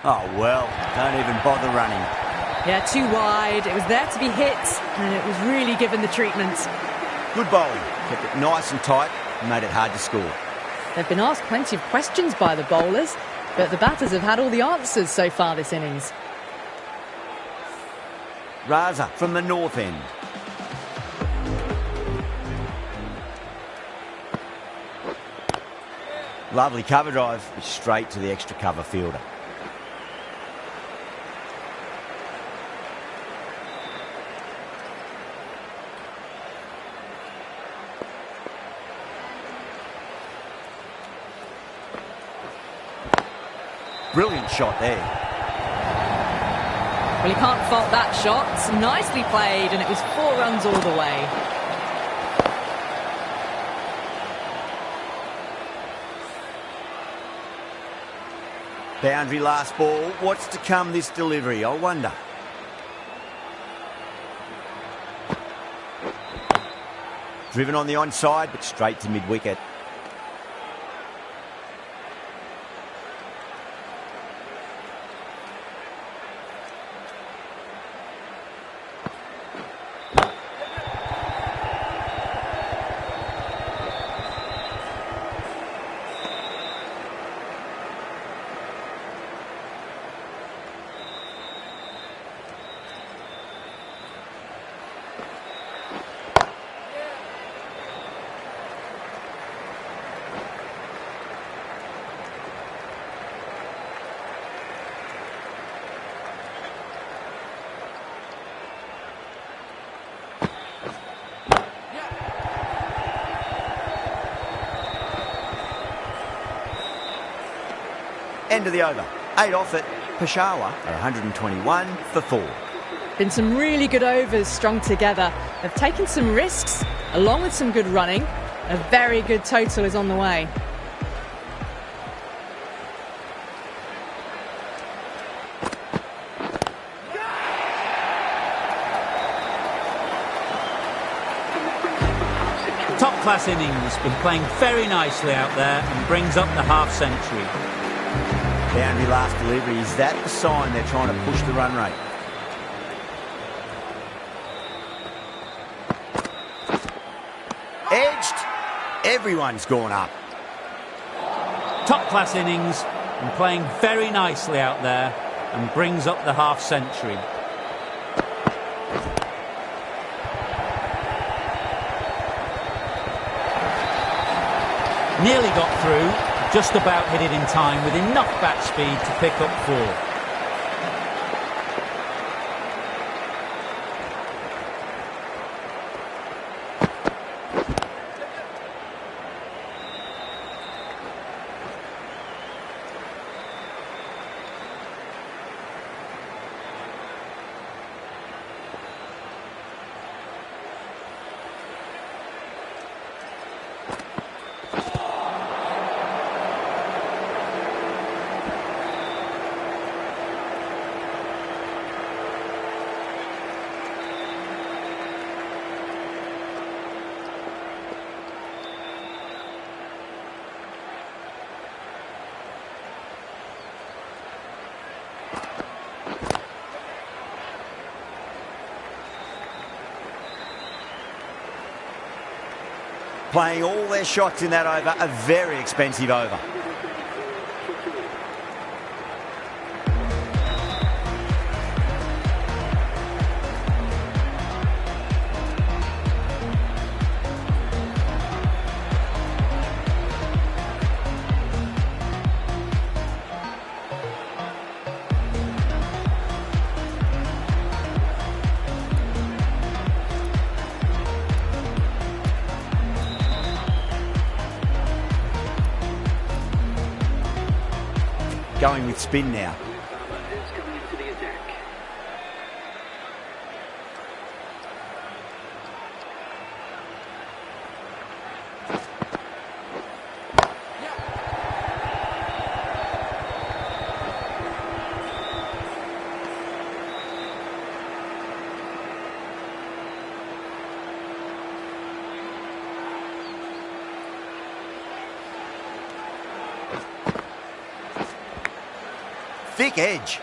Oh, well, don't even bother running. Yeah, too wide. It was there to be hit, and it was really given the treatment. Good bowling. Kept it nice and tight and made it hard to score. They've been asked plenty of questions by the bowlers, but the batters have had all the answers so far this innings. Raza from the north end. Lovely cover drive, straight to the extra cover fielder. Brilliant shot there. Well, you can't fault that shot. Nicely played, and it was 4 runs all the way. Boundary last ball. What's to come this delivery, I wonder. Driven on the onside, but straight to mid-wicket. End of the over. 8 off it. Peshawar are 121 for 4. Been some really good overs strung together. They've taken some risks, along with some good running. A very good total is on the way. Top-class innings, been playing very nicely out there and brings up the half-century. Boundary last delivery. Is that the sign they're trying to push the run rate? Edged. Everyone's gone up. Top-class innings and playing very nicely out there and brings up the half-century. Nearly got through, just about hit it in time with enough bat speed to pick up 4. Playing all their shots in that over, a very expensive over. Going with spin now. Qalandars coming into the attack. Thick edge.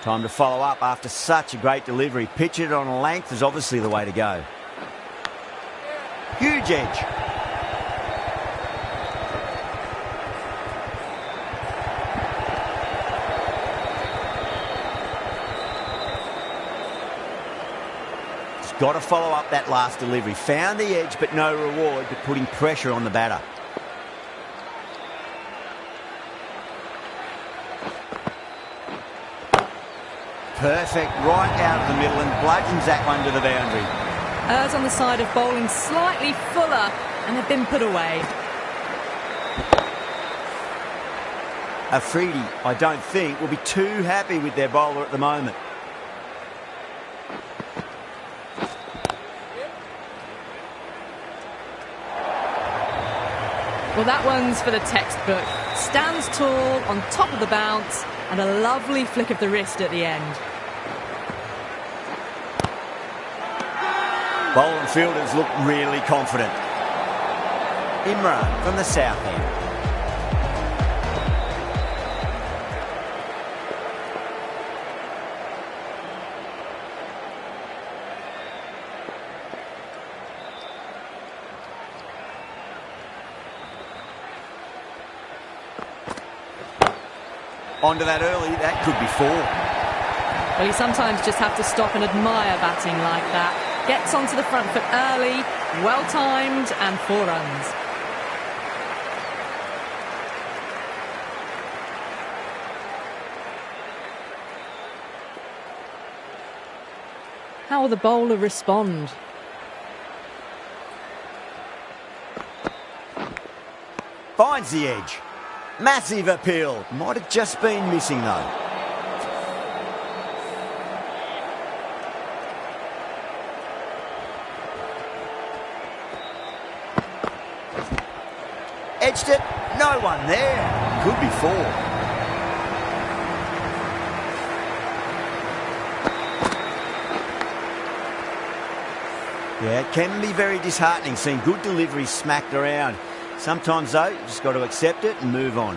Time to follow up after such a great delivery. Pitch it on a length is obviously the way to go. Huge edge. He's got to follow up that last delivery. Found the edge but no reward, but putting pressure on the batter. Perfect, right out of the middle and bludgeons that one to the boundary. Errs on the side of bowling slightly fuller and have been put away. Afridi, I don't think, will be too happy with their bowler at the moment. Well, that one's for the textbook. Stands tall, on top of the bounce, and a lovely flick of the wrist at the end. Bowler and fielders look really confident. Imran from the south end. Onto that early, that could be 4. Well, you sometimes just have to stop and admire batting like that. Gets onto the front foot early, well timed, and 4 runs. How will the bowler respond? Finds the edge. Massive appeal. Might have just been missing though. Edged it. No one there. Could be 4. Yeah, it can be very disheartening seeing good deliveries smacked around. Sometimes, though, you just got to accept it and move on.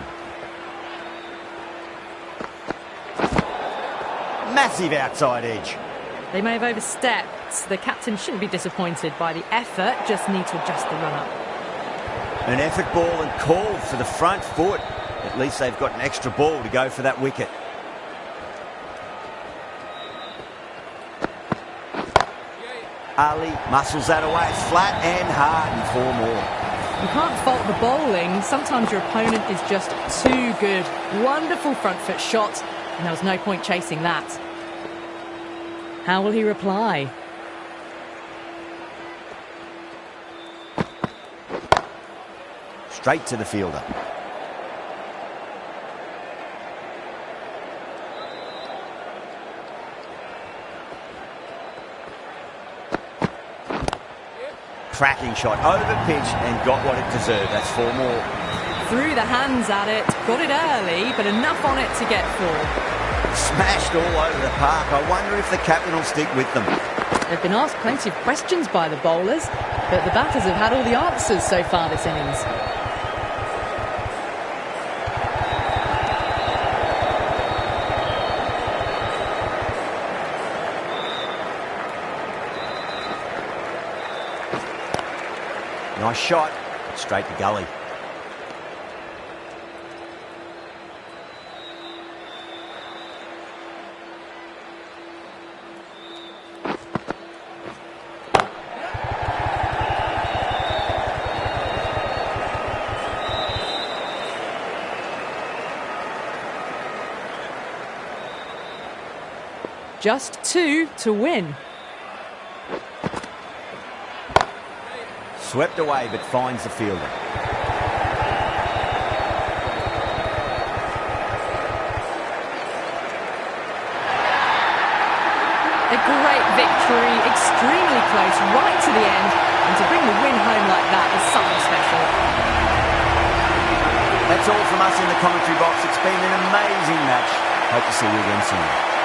Massive outside edge. They may have overstepped. The captain shouldn't be disappointed by the effort, just need to adjust the run-up. An effort ball and called for the front foot. At least they've got an extra ball to go for that wicket. Ali muscles that away. It's flat and hard and 4 more. You can't fault the bowling. Sometimes your opponent is just too good. Wonderful front foot shot, and there was no point chasing that. How will he reply? Straight to the fielder. Cracking shot over pitch and got what it deserved. That's 4 more. Threw the hands at it, got it early, but enough on it to get 4. Smashed all over the park. I wonder if the captain will stick with them. They've been asked plenty of questions by the bowlers, but the batters have had all the answers so far this innings. Nice shot, straight to gully. Just 2 to win. Swept away but finds the fielder. A great victory, extremely close, right to the end, and to bring the win home like that is something special. That's all from us in the commentary box. It's been an amazing match. Hope to see you again soon.